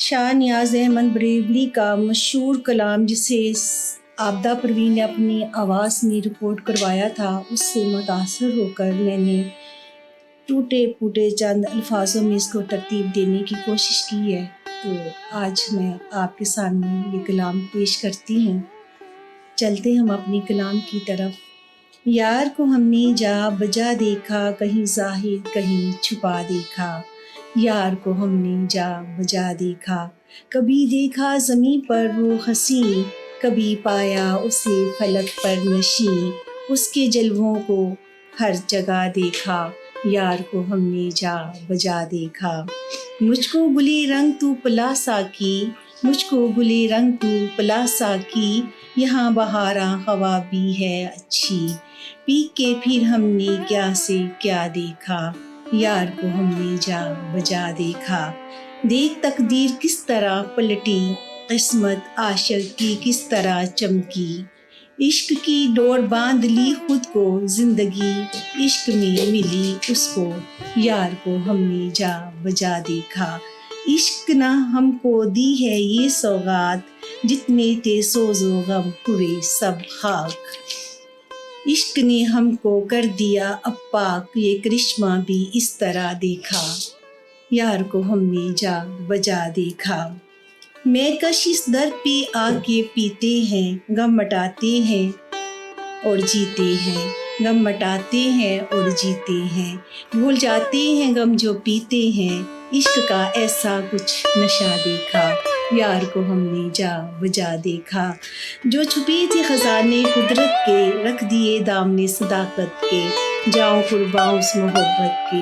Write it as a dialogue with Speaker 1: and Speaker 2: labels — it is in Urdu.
Speaker 1: شاہ نیاز احمد بریلوی کا مشہور کلام جسے عابدہ پروین نے اپنی آواز میں ریکارڈ کروایا تھا، اس سے متاثر ہو کر میں نے ٹوٹے پھوٹے چند الفاظوں میں اس کو ترتیب دینے کی کوشش کی ہے۔ تو آج میں آپ کے سامنے یہ کلام پیش کرتی ہوں۔ چلتے ہم اپنی کلام کی طرف۔ یار کو ہم نے جا بجا دیکھا، کہیں ظاہر کہیں چھپا دیکھا۔ یار کو ہم نے جا بجا دیکھا، کبھی دیکھا زمیں پر وہ حسین، کبھی پایا اسے فلک پر نشین۔ اس کے جلووں کو ہر جگہ دیکھا، یار کو ہم نے جا بجا دیکھا۔ مجھ کو گلی رنگ تو پلا ساقی، مجھ کو گلی رنگ تو پلا ساقی، یہاں بہاراں ہوا بھی ہے اچھی۔ پی کے پھر ہم نے کیا سے کیا دیکھا، یار کو ہم نے جا بجا دیکھا۔ دیکھ تقدیر کس طرح پلٹی، قسمت عاشق کی کس طرح چمکی۔ عشق کی ڈور باندھ لی خود کو، زندگی عشق میں ملی اس کو، یار کو ہم نے جا بجا دیکھا۔ عشق نے ہم کو دی ہے یہ سوغات، جتنے تھے سوز و غم ہوئے سب خاک۔ عشق نے ہم کو کر دیا اب پاک، یہ کرشمہ بھی اس طرح دیکھا، یار کو ہم نے جا بجا دیکھا۔ میں کش اس در پہ آ کے پیتے ہیں، غم مٹاتے ہیں اور جیتے ہیں، غم مٹاتے ہیں اور جیتے ہیں، بھول جاتے ہیں غم جو پیتے ہیں، عشق کا ایسا کچھ نشہ دیکھا، یار کو ہم نے جا بجا دیکھا۔ جو چھپے تھے خزانے قدرت کے، رکھ دیے دامن صداقت کے، جاؤں قرباں اس محبت کے،